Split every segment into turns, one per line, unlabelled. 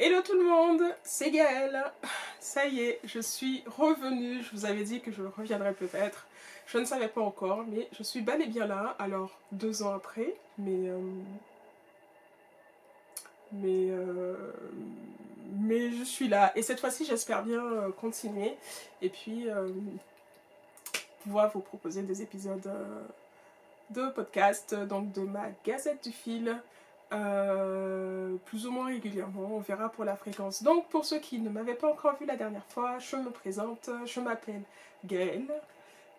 Hello tout le monde, c'est Gaëlle. Ça y est, je suis revenue. Je vous avais dit que je reviendrais peut-être. Je ne savais pas encore, mais je suis bel et bien là. Alors, 2 ans après, mais, euh, mais je suis là. Et cette fois-ci, j'espère bien continuer. Et puis, pouvoir vous proposer des épisodes de podcast, donc de ma Gazette du Fil. Plus ou moins régulièrement, on verra pour la fréquence. Donc pour ceux qui ne m'avaient pas encore vu la dernière fois, je me présente, je m'appelle Gaëlle.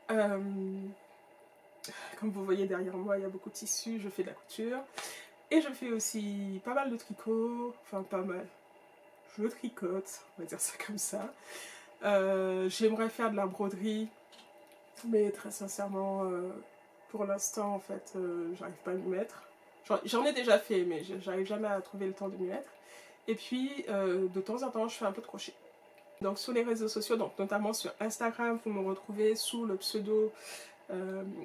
Comme vous voyez derrière moi, il y a beaucoup de tissus, je fais de la couture. Et je fais aussi pas mal de tricot, enfin pas mal, je tricote, on va dire ça comme ça. J'aimerais faire de la broderie, mais très sincèrement, pour l'instant en fait, j'arrive pas à m'y mettre. J'en ai déjà fait, mais j'arrive jamais à trouver le temps de m'y mettre. Et puis, de temps en temps, je fais un peu de crochet. Donc, sur les réseaux sociaux, donc notamment sur Instagram, vous me retrouvez sous le pseudo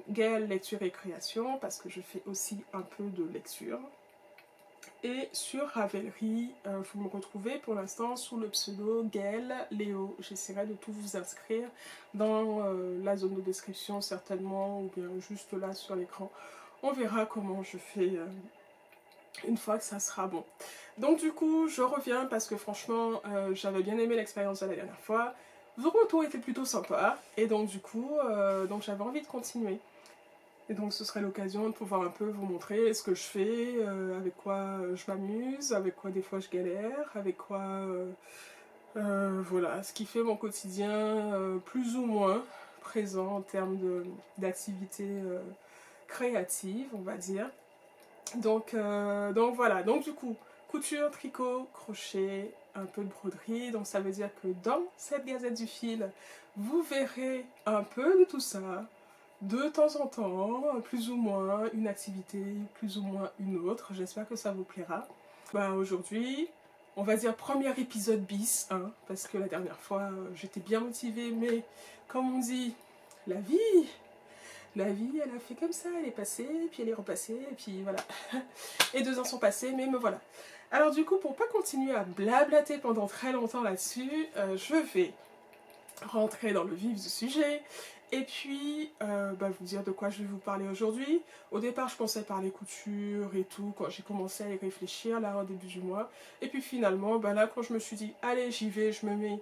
Gaëlle Lecture et Création, parce que je fais aussi un peu de lecture. Et sur Ravelry, vous me retrouvez pour l'instant sous le pseudo Gaëlle Léo. J'essaierai de tout vous inscrire dans la zone de description certainement, ou bien juste là sur l'écran. On verra comment je fais une fois que ça sera bon. Donc du coup, je reviens parce que franchement, j'avais bien aimé l'expérience de la dernière fois. Vos retours étaient plutôt sympas, et donc du coup, j'avais envie de continuer. Et donc ce serait l'occasion de pouvoir un peu vous montrer ce que je fais, avec quoi je m'amuse, avec quoi des fois je galère, avec quoi... voilà, ce qui fait mon quotidien plus ou moins présent en termes d'activités créatives, on va dire. Donc voilà, donc du coup, couture, tricot, crochet, un peu de broderie. Donc ça veut dire que dans cette Gazette du Fil, vous verrez un peu de tout ça, de temps en temps, plus ou moins une activité, plus ou moins une autre. J'espère que ça vous plaira. Aujourd'hui, on va dire premier épisode bis, hein, parce que la dernière fois, j'étais bien motivée, mais comme on dit, la vie, elle a fait comme ça, elle est passée, puis elle est repassée, et puis voilà. Et 2 ans sont passés, mais me voilà. Alors du coup, pour pas continuer à blablater pendant très longtemps là-dessus, je vais rentrer dans le vif du sujet, et puis vous dire de quoi je vais vous parler aujourd'hui. Au départ, je pensais parler couture et tout, quand j'ai commencé à y réfléchir, là, au début du mois. Et puis finalement, là, quand je me suis dit, allez, j'y vais, je me mets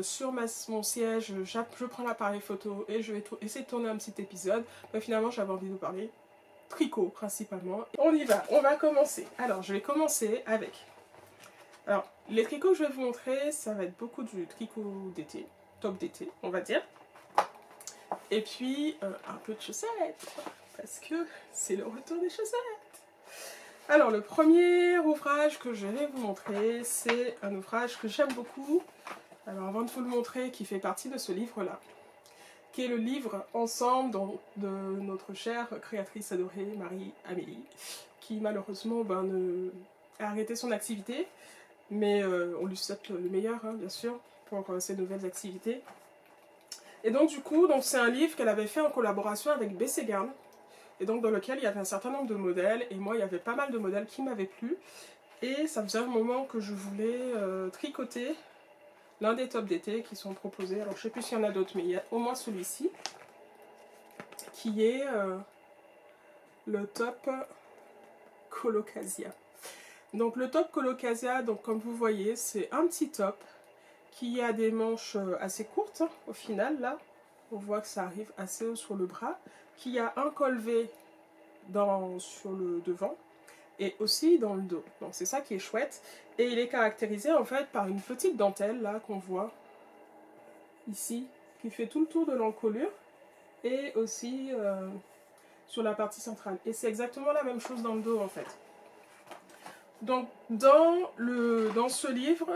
sur mon siège, je prends l'appareil photo et je vais essayer de tourner un petit épisode. Finalement, j'avais envie de vous parler tricot principalement. On y va, on va commencer. Alors, je vais commencer avec... Alors, les tricots que je vais vous montrer, ça va être beaucoup du tricot d'été, top d'été, on va dire. Et puis, un peu de chaussettes, parce que c'est le retour des chaussettes. Alors, le premier ouvrage que je vais vous montrer, c'est un ouvrage que j'aime beaucoup. Alors, avant de vous le montrer, qui fait partie de ce livre-là, qui est le livre Ensemble de notre chère créatrice adorée Marie-Amélie, qui malheureusement a arrêté son activité, mais on lui souhaite le meilleur, hein, bien sûr, pour ses nouvelles activités. Et donc du coup, c'est un livre qu'elle avait fait en collaboration avec B.C. Garn, et donc dans lequel il y avait un certain nombre de modèles, et moi il y avait pas mal de modèles qui m'avaient plu, et ça faisait un moment que je voulais tricoter l'un des tops d'été qui sont proposés. Alors je sais plus s'il y en a d'autres, mais il y a au moins celui-ci, qui est le top Colocasia. Donc le top Colocasia, donc comme vous voyez, c'est un petit top qui a des manches assez courtes, au final, là. On voit que ça arrive assez haut sur le bras, qui a un col V sur le devant, et aussi dans le dos. Donc c'est ça qui est chouette. Et il est caractérisé en fait par une petite dentelle, là, qu'on voit ici, qui fait tout le tour de l'encolure, et aussi sur la partie centrale. Et c'est exactement la même chose dans le dos, en fait. Donc, dans ce livre,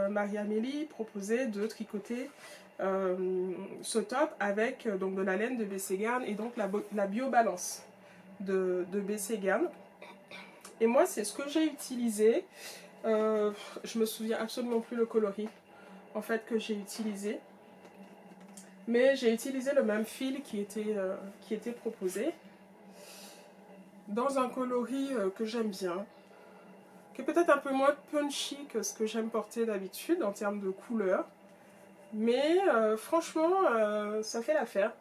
Marie-Amélie proposait de tricoter ce top avec donc, de la laine de B.C. Garn et donc la biobalance de B.C. Garn. Et moi, c'est ce que j'ai utilisé. Je me souviens absolument plus le coloris en fait que j'ai utilisé. Mais j'ai utilisé le même fil qui était proposé. Dans un coloris que j'aime bien, qui est peut-être un peu moins punchy que ce que j'aime porter d'habitude en termes de couleur. Mais franchement, ça fait l'affaire.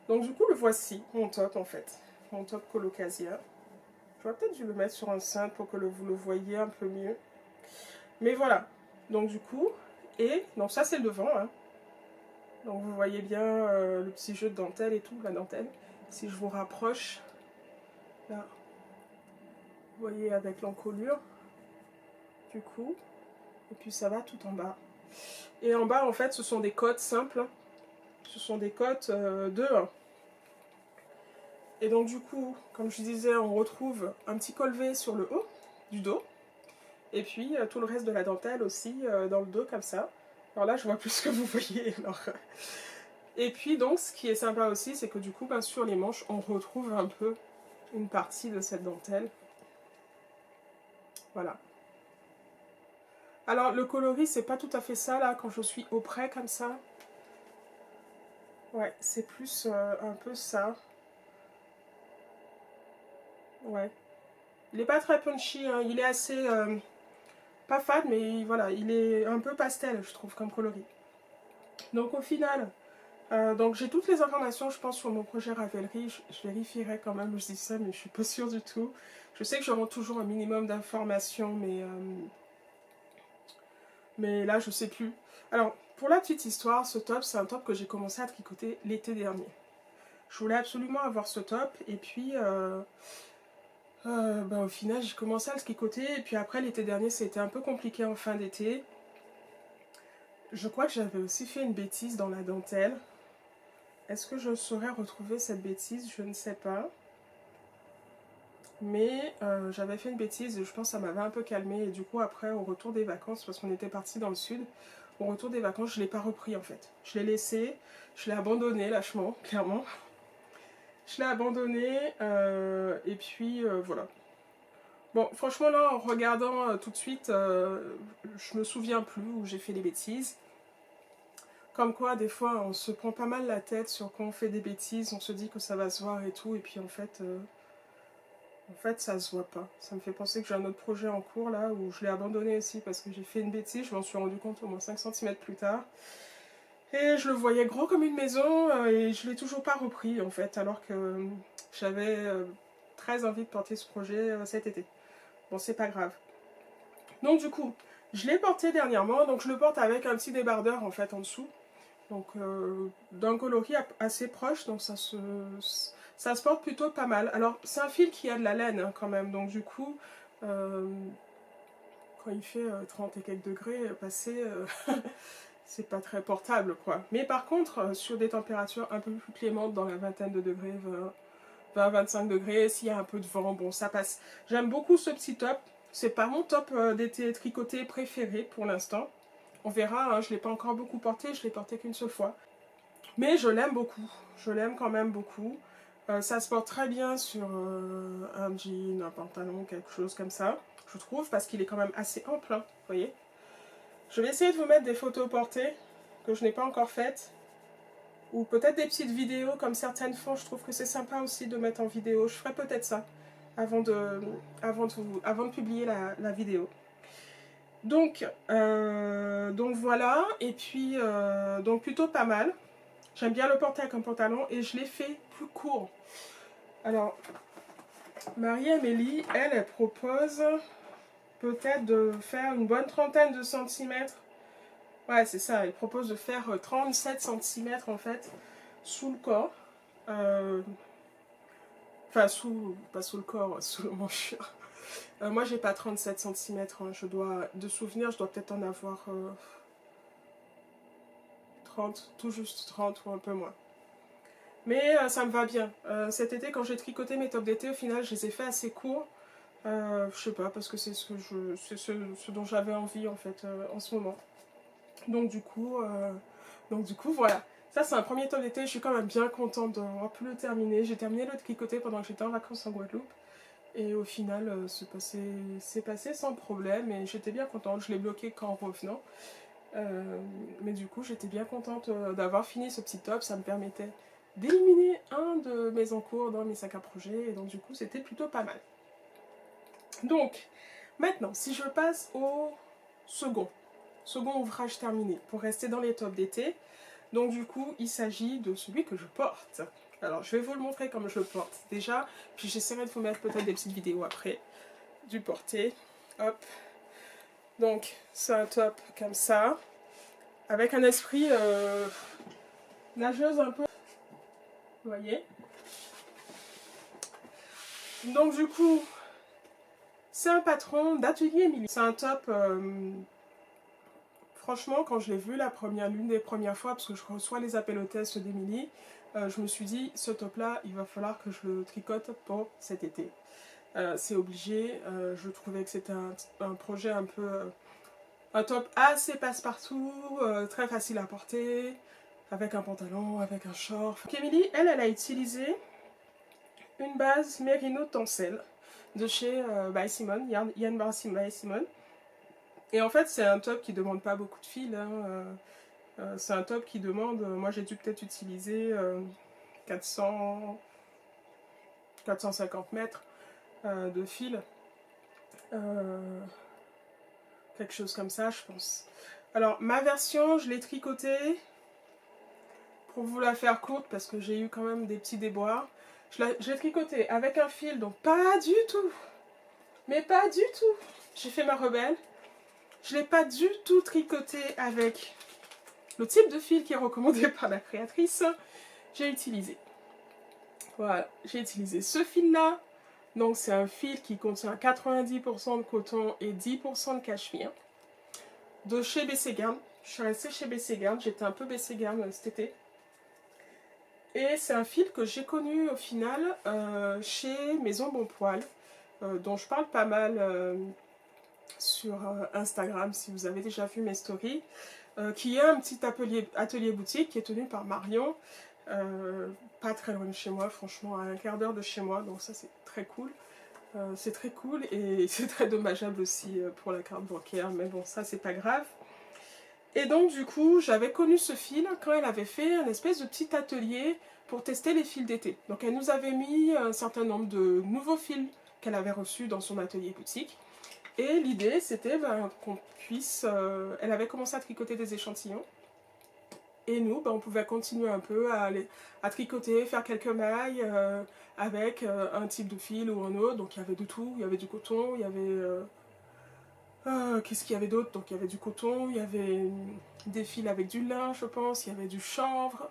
Donc du coup, le voici, mon top en fait. Mon top Colocasia. J'aurais peut-être dû le mettre sur un cintre pour que vous le voyez un peu mieux. Mais voilà. Donc du coup, donc ça c'est le devant. Hein. Donc vous voyez bien le petit jeu de dentelle et tout, la dentelle. Si je vous rapproche, là, vous voyez avec l'encolure, du coup. Et puis ça va tout en bas. Et en bas, en fait, ce sont des côtes simples. Ce sont des côtes de 1. Et donc du coup, comme je disais, on retrouve un petit col V sur le haut du dos. Et puis tout le reste de la dentelle aussi dans le dos comme ça. Alors là, je vois plus ce que vous voyez. Alors. Et puis donc, ce qui est sympa aussi, c'est que du coup, sur les manches, on retrouve un peu une partie de cette dentelle. Voilà. Alors le coloris, c'est pas tout à fait ça là, quand je suis auprès comme ça. Ouais, c'est plus un peu ça. Ouais. Il est pas très punchy, hein. Il est assez... pas fade, mais voilà, il est un peu pastel, je trouve, comme coloris. Donc au final, donc j'ai toutes les informations, je pense, sur mon projet Ravelry. Je vérifierai quand même, je dis ça, mais je suis pas sûre du tout. Je sais que j'aurai toujours un minimum d'informations, mais là, je sais plus. Alors, pour la petite histoire, ce top, c'est un top que j'ai commencé à tricoter l'été dernier. Je voulais absolument avoir ce top, et puis... au final, j'ai commencé à le tricoter, et puis après, l'été dernier, c'était un peu compliqué en fin d'été. Je crois que j'avais aussi fait une bêtise dans la dentelle. Est-ce que je saurais retrouver cette bêtise? Je ne sais pas. Mais j'avais fait une bêtise et je pense que ça m'avait un peu calmé. Et du coup, après, au retour des vacances, parce qu'on était parti dans le sud, au retour des vacances, je ne l'ai pas repris en fait. Je l'ai laissé, je l'ai abandonné lâchement, clairement. Je l'ai abandonné et puis voilà. Bon, franchement là, en regardant tout de suite, je me souviens plus où j'ai fait des bêtises. Comme quoi, des fois, on se prend pas mal la tête sur quand on fait des bêtises, on se dit que ça va se voir et tout, et puis en fait, ça se voit pas. Ça me fait penser que j'ai un autre projet en cours là, où je l'ai abandonné aussi parce que j'ai fait une bêtise, je m'en suis rendu compte au moins 5 cm plus tard. Et je le voyais gros comme une maison, et je l'ai toujours pas repris en fait, alors que j'avais très envie de porter ce projet cet été. Bon, c'est pas grave. Donc du coup, je l'ai porté dernièrement, donc je le porte avec un petit débardeur en fait en dessous. Donc d'un coloris assez proche, donc ça se porte plutôt pas mal. Alors c'est un fil qui a de la laine hein, quand même, donc du coup, quand il fait 30 et quelques degrés passés, c'est pas très portable quoi. Mais par contre, sur des températures un peu plus clémentes, dans la vingtaine de degrés, 20-25 degrés, s'il y a un peu de vent, bon ça passe. J'aime beaucoup ce petit top, c'est pas mon top d'été tricoté préféré pour l'instant. On verra, hein, je ne l'ai pas encore beaucoup porté, je l'ai porté qu'une seule fois. Mais je l'aime beaucoup, je l'aime quand même beaucoup. Ça se porte très bien sur un jean, un pantalon, quelque chose comme ça, je trouve, parce qu'il est quand même assez ample, hein, vous voyez. Je vais essayer de vous mettre des photos portées, que je n'ai pas encore faites. Ou peut-être des petites vidéos, comme certaines font, je trouve que c'est sympa aussi de mettre en vidéo. Je ferai peut-être ça, avant de publier la vidéo. Donc voilà, et puis donc plutôt pas mal. J'aime bien le porter avec un pantalon et je l'ai fait plus court. Alors, Marie-Amélie, elle propose peut-être de faire une bonne trentaine de centimètres. Ouais, c'est ça, elle propose de faire 37 centimètres en fait, sous le corps. Enfin, pas sous le corps, sous le manchure. Moi, j'ai pas 37 centimètres, hein. De souvenir, je dois peut-être en avoir 30, tout juste 30 ou un peu moins. Mais ça me va bien. Cet été, quand j'ai tricoté mes tops d'été, au final, je les ai fait assez courts. Je sais pas, parce que c'est ce dont j'avais envie, en fait, en ce moment. Donc du coup, voilà. Ça, c'est un premier top d'été. Je suis quand même bien contente d'avoir pu le terminer. J'ai terminé le tricoter pendant que j'étais en vacances en Guadeloupe. Et au final, c'est passé sans problème. Et j'étais bien contente. Je l'ai bloqué qu'en revenant. Mais du coup, j'étais bien contente d'avoir fini ce petit top. Ça me permettait d'éliminer un de mes encours dans mes sacs à projet. Et donc, du coup, c'était plutôt pas mal. Donc, Maintenant, si je passe au second ouvrage terminé, pour rester dans les tops d'été, donc du coup, il s'agit de celui que je porte. Alors, je vais vous le montrer comme je le porte déjà, puis j'essaierai de vous mettre peut-être des petites vidéos après du porter. Hop. Donc, c'est un top comme ça, avec un esprit nageuse un peu. Vous voyez? Donc du coup, c'est un patron d'Atelier Émilie. C'est un top, franchement, quand je l'ai vu l'une des premières fois, parce que je reçois les appels au test d'Émilie, je me suis dit, ce top-là, il va falloir que je le tricote pour cet été. C'est obligé, je trouvais que c'était un projet un peu... un top assez passe-partout, très facile à porter, avec un pantalon, avec un short. Donc Émilie, elle a utilisé une base Merino Tencel de chez By Simone, Yarn Bar by Simone. Et en fait, c'est un top qui demande pas beaucoup de fil. Hein. C'est un top qui demande, moi j'ai dû peut-être utiliser 450 mètres de fil. Quelque chose comme ça, je pense. Alors, ma version, je l'ai tricotée pour vous la faire courte parce que j'ai eu quand même des petits déboires. Je l'ai tricotée avec un fil, donc pas du tout. Mais pas du tout. J'ai fait ma rebelle. Je ne l'ai pas du tout tricoté avec le type de fil qui est recommandé par la créatrice. J'ai utilisé. Voilà, j'ai utilisé ce fil-là. Donc c'est un fil qui contient 90% de coton et 10% de cachemire. De chez BC Garn. Je suis restée chez BC Garn. J'étais un peu BC Garn cet été. Et c'est un fil que j'ai connu au final chez Maison Bon Poil. Dont je parle pas mal sur Instagram si vous avez déjà vu mes stories, qui est un petit atelier boutique qui est tenu par Marion, pas très loin de chez moi, franchement à un quart d'heure de chez moi, donc ça c'est très cool. C'est très cool et c'est très dommageable aussi pour la carte bancaire, mais bon ça c'est pas grave. Et donc du coup j'avais connu ce fil quand elle avait fait un espèce de petit atelier pour tester les fils d'été. Donc elle nous avait mis un certain nombre de nouveaux fils qu'elle avait reçus dans son atelier boutique. Et l'idée, c'était qu'on puisse... elle avait commencé à tricoter des échantillons. Et nous, on pouvait continuer un peu à tricoter, faire quelques mailles avec un type de fil ou un autre. Donc il y avait de tout. Il y avait du coton, il y avait... qu'est-ce qu'il y avait d'autre? Donc il y avait du coton, il y avait des fils avec du lin, je pense. Il y avait du chanvre.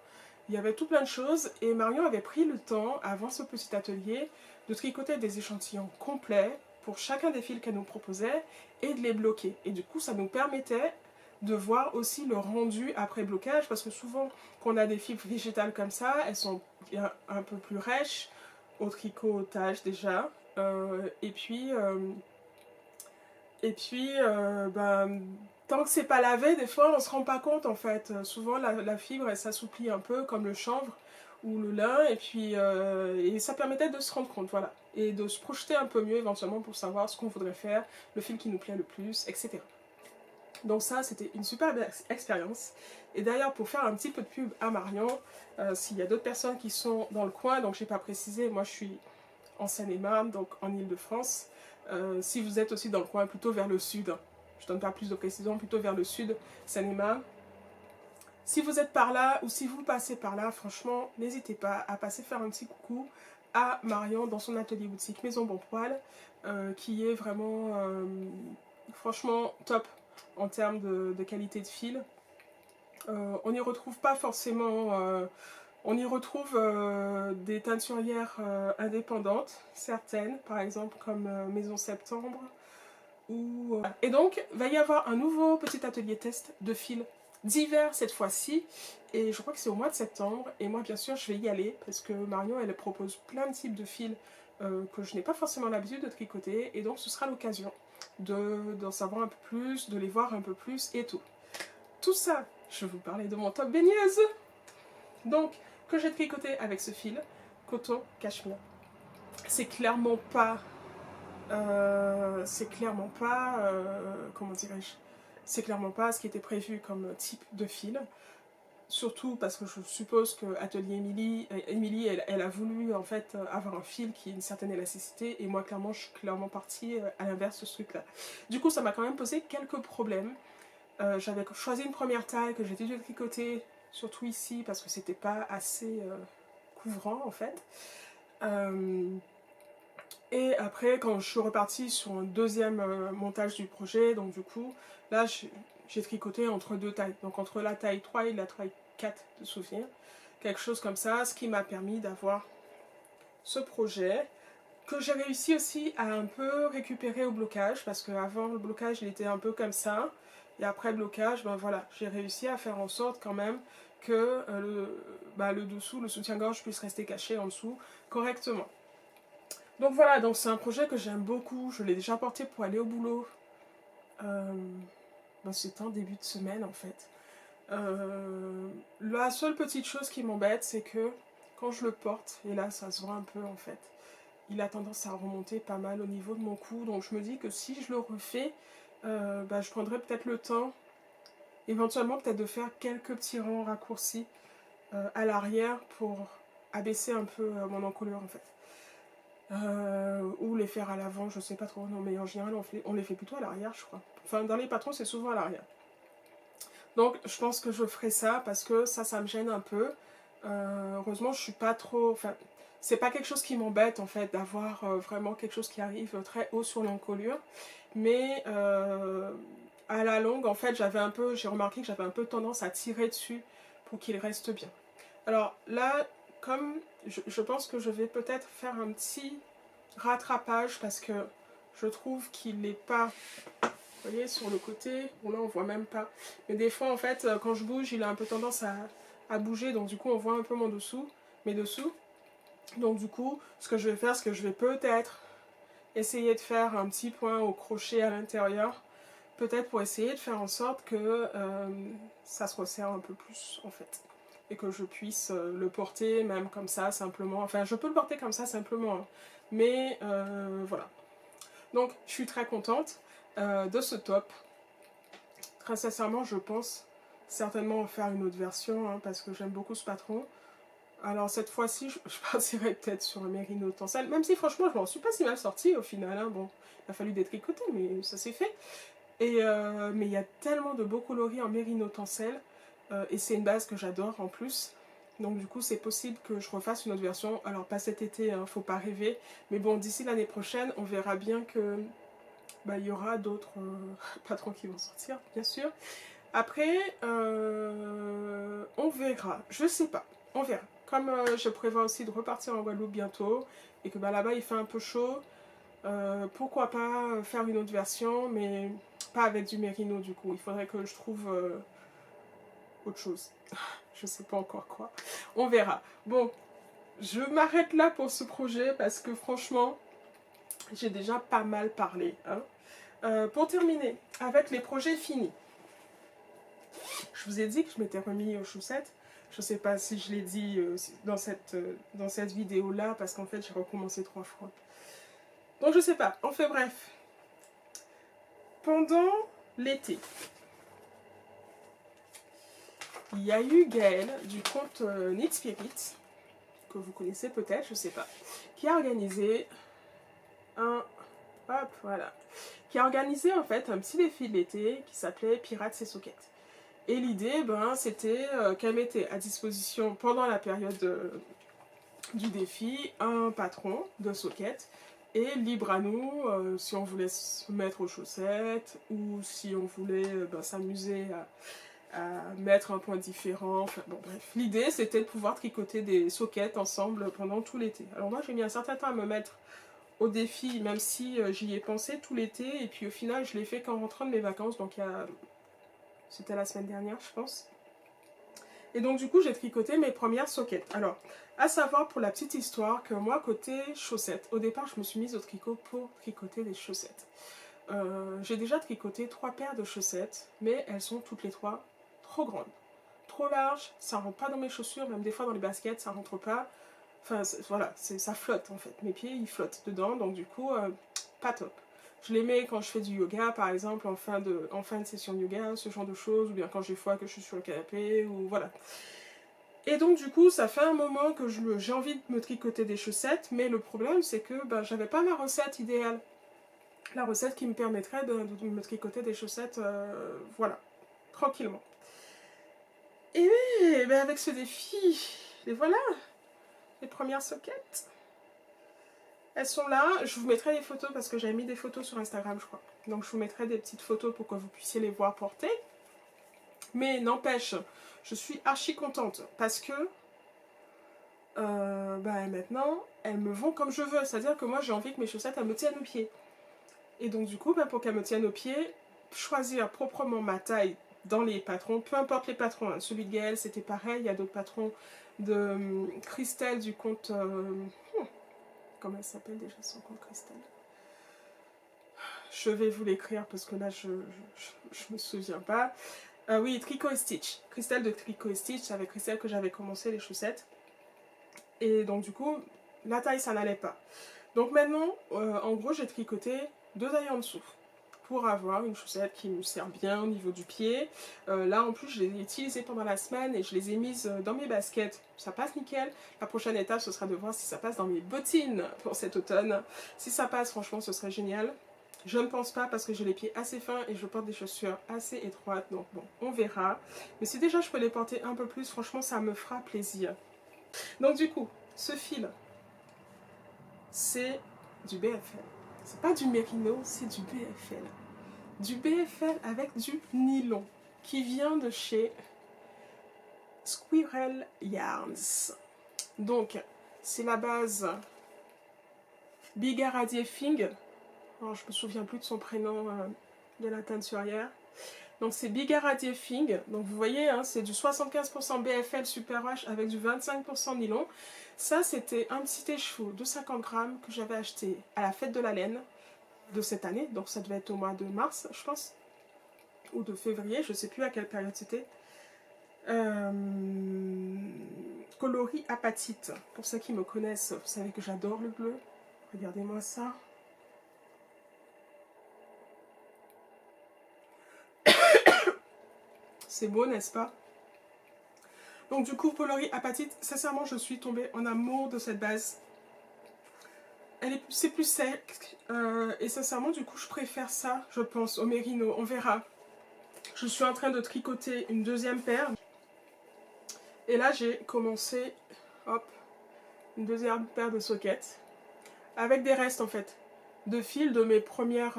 Il y avait tout plein de choses. Et Marion avait pris le temps, avant ce petit atelier, de tricoter des échantillons complets pour chacun des fils qu'elle nous proposait et de les bloquer. Et du coup, ça nous permettait de voir aussi le rendu après blocage, parce que souvent, quand on a des fibres végétales comme ça, elles sont un peu plus rêches au tricotage déjà. Et puis, tant que c'est pas lavé, des fois, on se rend pas compte en fait. Souvent, la fibre, elle s'assouplit un peu comme le chanvre ou le lin, et puis et ça permettait de se rendre compte, voilà, et de se projeter un peu mieux éventuellement pour savoir ce qu'on voudrait faire, le fil qui nous plaît le plus, etc. Donc ça, c'était une super expérience. Et d'ailleurs, pour faire un petit peu de pub à Marion, s'il y a d'autres personnes qui sont dans le coin, donc j'ai pas précisé, moi je suis en Seine-et-Marne, donc en Ile-de-France. Si vous êtes aussi dans le coin, plutôt vers le sud, je donne pas plus de précision, plutôt vers le sud, Seine-et-Marne. Si vous êtes par là ou si vous passez par là, franchement, n'hésitez pas à passer faire un petit coucou à Marion dans son atelier boutique Maison Bon Poil, qui est vraiment, franchement, top en termes de qualité de fil. On n'y retrouve pas forcément... on y retrouve des teinturières indépendantes, certaines, par exemple comme Maison Septembre. Et donc, il va y avoir un nouveau petit atelier test de fil d'hiver cette fois-ci, et je crois que c'est au mois de septembre, et moi bien sûr je vais y aller, parce que Marion elle propose plein de types de fils que je n'ai pas forcément l'habitude de tricoter, et donc ce sera l'occasion d'en savoir un peu plus, de les voir un peu plus et tout. Tout ça, je vais vous parler de mon top baigneuse, donc que j'ai tricoté avec ce fil, coton cachemire. C'est clairement pas... comment dirais-je, c'est clairement pas ce qui était prévu comme type de fil. surtout parce que je suppose que Atelier Émilie elle a voulu en fait avoir un fil qui ait une certaine élasticité, et moi clairement je suis clairement partie à l'inverse de ce truc là. Du coup ça m'a quand même posé quelques problèmes. J'avais choisi une première taille que j'ai dû tricoter, surtout ici parce que c'était pas assez couvrant en fait. Et après quand je suis repartie sur un deuxième montage du projet, donc du coup là j'ai tricoté entre deux tailles, donc entre la taille 3 et la taille 4 de souvenir, quelque chose comme ça, ce qui m'a permis d'avoir ce projet que j'ai réussi aussi à un peu récupérer au blocage, parce qu'avant le blocage il était un peu comme ça, et après le blocage, ben voilà, j'ai réussi à faire en sorte quand même que le dessous, le soutien-gorge puisse rester caché en dessous correctement. Donc voilà, donc c'est un projet que j'aime beaucoup, je l'ai déjà porté pour aller au boulot. C'était en début de semaine en fait. La seule petite chose qui m'embête, c'est que quand je le porte, et là ça se voit un peu en fait, il a tendance à remonter pas mal au niveau de mon cou, donc je me dis que si je le refais, je prendrai peut-être le temps, éventuellement peut-être de faire quelques petits rangs raccourcis à l'arrière pour abaisser un peu mon encolure en fait. Ou les faire à l'avant, je sais pas trop, non mais en général on les fait plutôt à l'arrière je crois. Enfin dans les patrons c'est souvent à l'arrière. Donc je pense que je ferai ça parce que ça me gêne un peu. Heureusement je suis pas trop... Enfin, c'est pas quelque chose qui m'embête en fait d'avoir vraiment quelque chose qui arrive très haut sur l'encolure. Mais à la longue en fait j'ai remarqué que j'avais un peu tendance à tirer dessus pour qu'il reste bien. Alors là, comme je pense que je vais peut-être faire un petit rattrapage parce que je trouve qu'il n'est pas... Vous voyez, sur le côté, bon là on voit même pas. Mais des fois en fait, quand je bouge, il a un peu tendance à bouger, donc du coup on voit un peu mon dessous, mes dessous. Donc du coup, ce que je vais faire, c'est que je vais peut-être essayer de faire un petit point au crochet à l'intérieur, peut-être pour essayer de faire en sorte que ça se resserre un peu plus en fait. Et que je puisse le porter même comme ça simplement. Enfin, je peux le porter comme ça simplement, hein. Mais voilà. Donc, je suis très contente de ce top. Très sincèrement, je pense certainement en faire une autre version, hein, parce que j'aime beaucoup ce patron. Alors cette fois-ci, je partirai peut-être sur un mérino tencel, même si franchement, je m'en suis pas si mal sortie au final, hein. Bon, il a fallu détricoter, mais ça s'est fait. Et mais il y a tellement de beaux coloris en mérino tencel, et c'est une base que j'adore en plus. Donc du coup, c'est possible que je refasse une autre version. Alors pas cet été, hein, faut pas rêver. Mais bon, d'ici l'année prochaine, on verra bien que il y aura d'autres patrons qui vont sortir, bien sûr. Après, on verra. Je sais pas, on verra. Comme je prévois aussi de repartir en Guadeloupe bientôt, et que là-bas il fait un peu chaud, pourquoi pas faire une autre version, mais pas avec du mérino du coup. Il faudrait que je trouve autre chose. Je sais pas encore quoi. On verra. Bon, je m'arrête là pour ce projet parce que franchement, j'ai déjà pas mal parlé, hein. Pour terminer, avec les projets finis. Je vous ai dit que je m'étais remis aux chaussettes. Je ne sais pas si je l'ai dit dans cette vidéo-là, parce qu'en fait, j'ai recommencé 3 fois. Donc, je ne sais pas. Enfin, bref. Pendant l'été, il y a eu Gaëlle du compte Knit Spirit, que vous connaissez peut-être, je ne sais pas, qui a organisé un... Hop, voilà. Qui a organisé, en fait, un petit défi de l'été qui s'appelait Pirates et Sockets. Et l'idée, c'était qu'elle mettait à disposition, pendant la période du défi, un patron de socket, et libre à nous, si on voulait se mettre aux chaussettes, ou si on voulait s'amuser à mettre un point différent. Enfin bon, bref. L'idée, c'était de pouvoir tricoter des sockets ensemble pendant tout l'été. Alors moi, j'ai mis un certain temps à me mettre au défi, même si j'y ai pensé tout l'été, et puis au final, je l'ai fait qu'en rentrant de mes vacances, donc c'était la semaine dernière, je pense. Et donc du coup, j'ai tricoté mes premières sockets. Alors, à savoir pour la petite histoire que moi, côté chaussettes, au départ, je me suis mise au tricot pour tricoter des chaussettes. J'ai déjà tricoté 3 paires de chaussettes, mais elles sont toutes les 3 trop grandes. Trop larges, ça rentre pas dans mes chaussures, même des fois dans les baskets, ça rentre pas. Enfin, voilà, ça flotte en fait. Mes pieds, ils flottent dedans, donc du coup, pas top. Je les mets quand je fais du yoga, par exemple, en fin de session de yoga, ce genre de choses, ou bien quand j'ai froid, que je suis sur le canapé, ou voilà. Et donc du coup, ça fait un moment que j'ai envie de me tricoter des chaussettes, mais le problème c'est que ben, j'avais pas ma recette idéale. La recette qui me permettrait de me tricoter des chaussettes, voilà, tranquillement. Et ben, avec ce défi, et voilà, les premières soquettes. Elles sont là, je vous mettrai les photos parce que j'avais mis des photos sur Instagram je crois. Donc je vous mettrai des petites photos pour que vous puissiez les voir porter. Mais n'empêche, je suis archi contente parce que bah, maintenant, elles me vont comme je veux. C'est-à-dire que moi, j'ai envie que mes chaussettes, elles me tiennent aux pieds. Et donc, du coup, bah, pour qu'elles me tiennent aux pieds, choisir proprement ma taille dans les patrons, peu importe les patrons. Hein. Celui de Gaëlle, c'était pareil. Il y a d'autres patrons de Christelle du compte... comment elle s'appelle déjà son compte Christelle? Je vais vous l'écrire parce que là, je me souviens pas. Oui, Tricot et Stitch. Christelle de Tricot et Stitch, c'est avec Christelle que j'avais commencé les chaussettes. Et donc du coup, la taille, ça n'allait pas. Donc maintenant, en gros, j'ai tricoté 2 tailles en dessous pour avoir une chaussette qui me sert bien au niveau du pied. Là, en plus, je les ai utilisées pendant la semaine et je les ai mises dans mes baskets. Ça passe nickel. La prochaine étape, ce sera de voir si ça passe dans mes bottines pour cet automne. Si ça passe, franchement, ce serait génial. Je ne pense pas parce que j'ai les pieds assez fins et je porte des chaussures assez étroites. Donc bon, on verra. Mais si déjà je peux les porter un peu plus, franchement, ça me fera plaisir. Donc du coup, ce fil, c'est du BFL. C'est pas du mérino, c'est du BFL. Du BFL avec du nylon qui vient de chez Squirrel Yarns. Donc, c'est la base Bigaradier Fing. Alors, je me souviens plus de son prénom de la teinturière. Donc c'est Bigaradier Fing. Donc vous voyez, hein, c'est du 75% BFL Super Wash avec du 25% nylon. Ça, c'était un petit écheveau de 50 grammes que j'avais acheté à la fête de la laine de cette année. Donc ça devait être au mois de mars, je pense. Ou de février, je ne sais plus à quelle période c'était. Coloris apatite. Pour ceux qui me connaissent, vous savez que j'adore le bleu. Regardez-moi ça. C'est beau, n'est-ce pas? Donc du coup, coloris apatite, sincèrement, je suis tombée en amour de cette base. C'est plus sec. Et sincèrement, du coup, je préfère ça, je pense, au mérino. On verra. Je suis en train de tricoter une deuxième paire. Et là, j'ai commencé, hop, une deuxième paire de sockets. Avec des restes, en fait, de fil de mes premières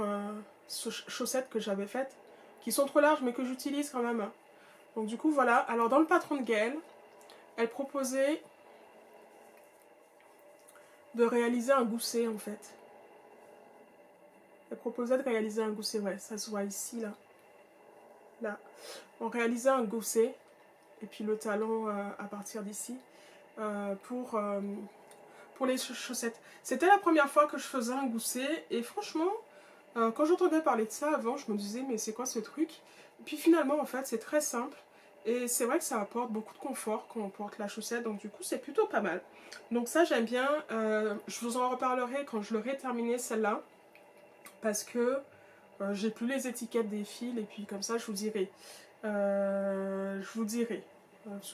chaussettes que j'avais faites. Qui sont trop larges, mais que j'utilise quand même. Donc du coup, voilà. Alors, dans le patron de Gaëlle, elle proposait de réaliser un gousset, en fait. Elle proposait de réaliser un gousset, ouais, ça se voit ici, là. Là. On réalisait un gousset, et puis le talon à partir d'ici, pour les chaussettes. C'était la première fois que je faisais un gousset, et franchement, quand j'entendais parler de ça avant, je me disais, mais c'est quoi ce truc? Et puis finalement, en fait, c'est très simple. Et c'est vrai que ça apporte beaucoup de confort quand on porte la chaussette, donc du coup c'est plutôt pas mal. Donc ça j'aime bien, je vous en reparlerai quand je l'aurai terminé celle-là, parce que j'ai plus les étiquettes des fils, et puis comme ça je vous dirai. Parce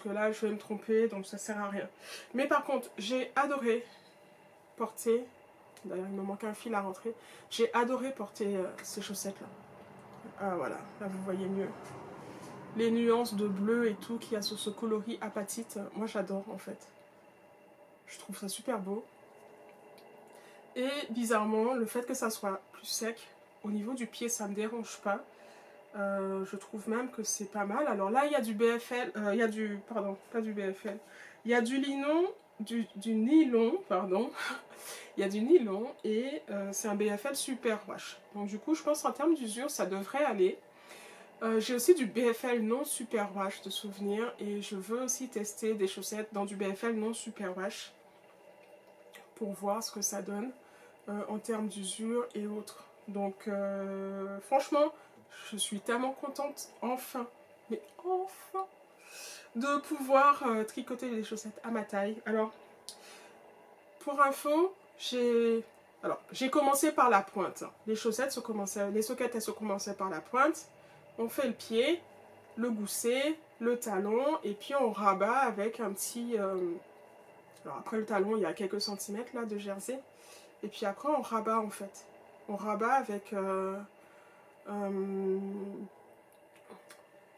que là je vais me tromper, donc ça sert à rien. Mais par contre, j'ai adoré porter, d'ailleurs il me manque un fil à rentrer, j'ai adoré porter ces chaussettes-là. Ah voilà, là vous voyez mieux. Les nuances de bleu et tout qu'il y a sur ce coloris apatite, moi j'adore en fait. Je trouve ça super beau. Et bizarrement, le fait que ça soit plus sec, au niveau du pied ça me dérange pas. Je trouve même que c'est pas mal. Alors là il y a du BFL, il y a du, pardon, pas du BFL, il y a du nylon, du nylon, pardon. Il y a du nylon et c'est un BFL super wash. Donc du coup je pense en termes d'usure ça devrait aller. J'ai aussi du BFL non super wash de souvenir et je veux aussi tester des chaussettes dans du BFL non super wash pour voir ce que ça donne en termes d'usure et autres. Donc franchement, je suis tellement contente enfin, mais enfin, de pouvoir tricoter des chaussettes à ma taille. Alors, pour info, j'ai Alors, j'ai commencé par la pointe. Les soquettes, elles se commençaient par la pointe. On fait le pied, le gousset, le talon, et puis on rabat avec un petit... Alors après le talon, il y a quelques centimètres là de jersey. Et puis après, on rabat en fait. On rabat avec...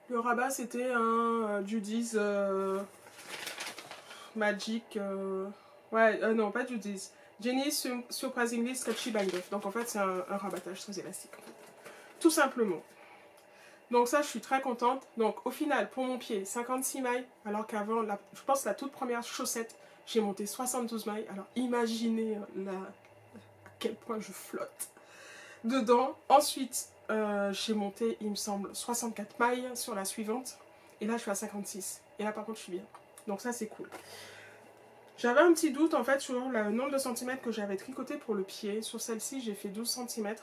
le rabat, c'était un Judy's Magic... Ouais, non, pas Judy's. Jenny's Surprisingly Stretchy Band Off. Donc en fait, c'est un rabattage très élastique. En fait. Tout simplement. Donc ça, je suis très contente. Donc au final, pour mon pied, 56 mailles. Alors qu'avant, je pense la toute première chaussette, j'ai monté 72 mailles. Alors imaginez à quel point je flotte dedans. Ensuite, j'ai monté, il me semble, 64 mailles sur la suivante. Et là, je suis à 56. Et là, par contre, je suis bien. Donc ça, c'est cool. J'avais un petit doute, en fait, sur le nombre de centimètres que j'avais tricoté pour le pied. Sur celle-ci, j'ai fait 12 cm.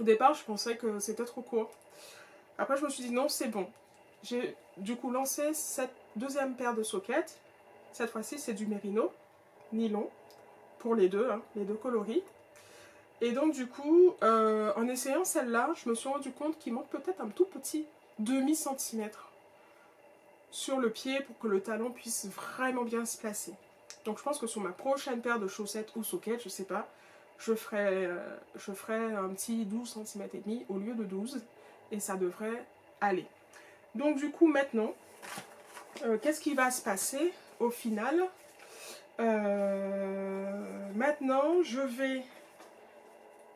Au départ, je pensais que c'était trop court. Après, je me suis dit non, c'est bon. J'ai du coup lancé cette deuxième paire de soquettes. Cette fois-ci, c'est du mérino, nylon, pour les deux coloris. Et donc, du coup, en essayant celle-là, je me suis rendu compte qu'il manque peut-être un tout petit demi-centimètre sur le pied pour que le talon puisse vraiment bien se placer. Donc, je pense que sur ma prochaine paire de chaussettes ou soquettes, je sais pas, je ferai un petit 12 cm et demi au lieu de 12. Et ça devrait aller. Donc du coup maintenant, qu'est-ce qui va se passer au final? Maintenant je vais,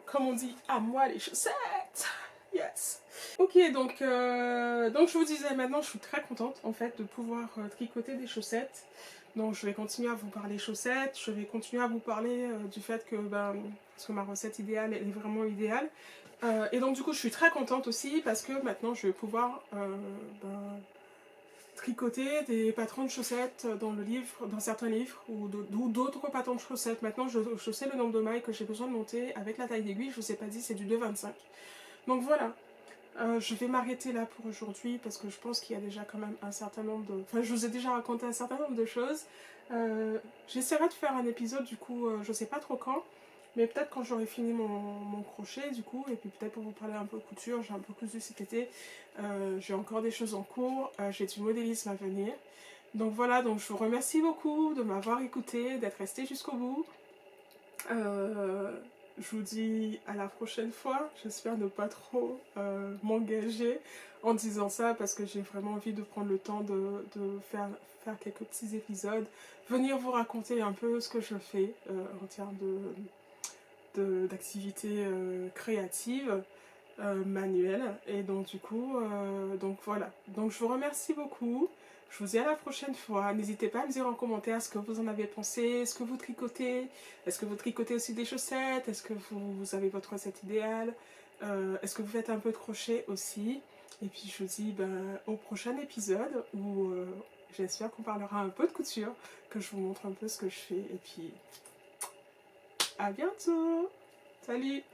comme on dit, à moi les chaussettes. Yes. Ok, donc je vous disais, maintenant je suis très contente en fait de pouvoir tricoter des chaussettes. Donc je vais continuer à vous parler chaussettes, je vais continuer à vous parler du fait que, parce que ma recette idéale, elle est vraiment idéale. Et donc du coup je suis très contente aussi parce que maintenant je vais pouvoir tricoter des patrons de chaussettes dans certains livres ou d'autres patrons de chaussettes. Maintenant je sais le nombre de mailles que j'ai besoin de monter avec la taille d'aiguille, je ne vous ai pas dit, c'est du 2,25. Donc voilà, je vais m'arrêter là pour aujourd'hui parce que je pense qu'il y a déjà quand même un certain nombre de... Enfin, je vous ai déjà raconté un certain nombre de choses. J'essaierai de faire un épisode du coup, je sais pas trop quand, mais peut-être quand j'aurai fini mon crochet du coup, et puis peut-être pour vous parler un peu de couture, j'ai un peu cousu cet été, j'ai encore des choses en cours, j'ai du modélisme à venir. Donc voilà, donc je vous remercie beaucoup de m'avoir écouté, d'être resté jusqu'au bout. Je vous dis à la prochaine fois. J'espère ne pas trop m'engager en disant ça parce que j'ai vraiment envie de prendre le temps de faire quelques petits épisodes, venir vous raconter un peu ce que je fais en termes d'activités créatives, manuelles. Et donc du coup, donc voilà. Donc je vous remercie beaucoup. Je vous dis à la prochaine fois. N'hésitez pas à me dire en commentaire ce que vous en avez pensé. Est-ce que vous tricotez? Est-ce que vous tricotez aussi des chaussettes? Est-ce que vous avez votre recette idéale? Est-ce que vous faites un peu de crochet aussi? Et puis je vous dis au prochain épisode où j'espère qu'on parlera un peu de couture, que je vous montre un peu ce que je fais. Et puis à bientôt! Salut!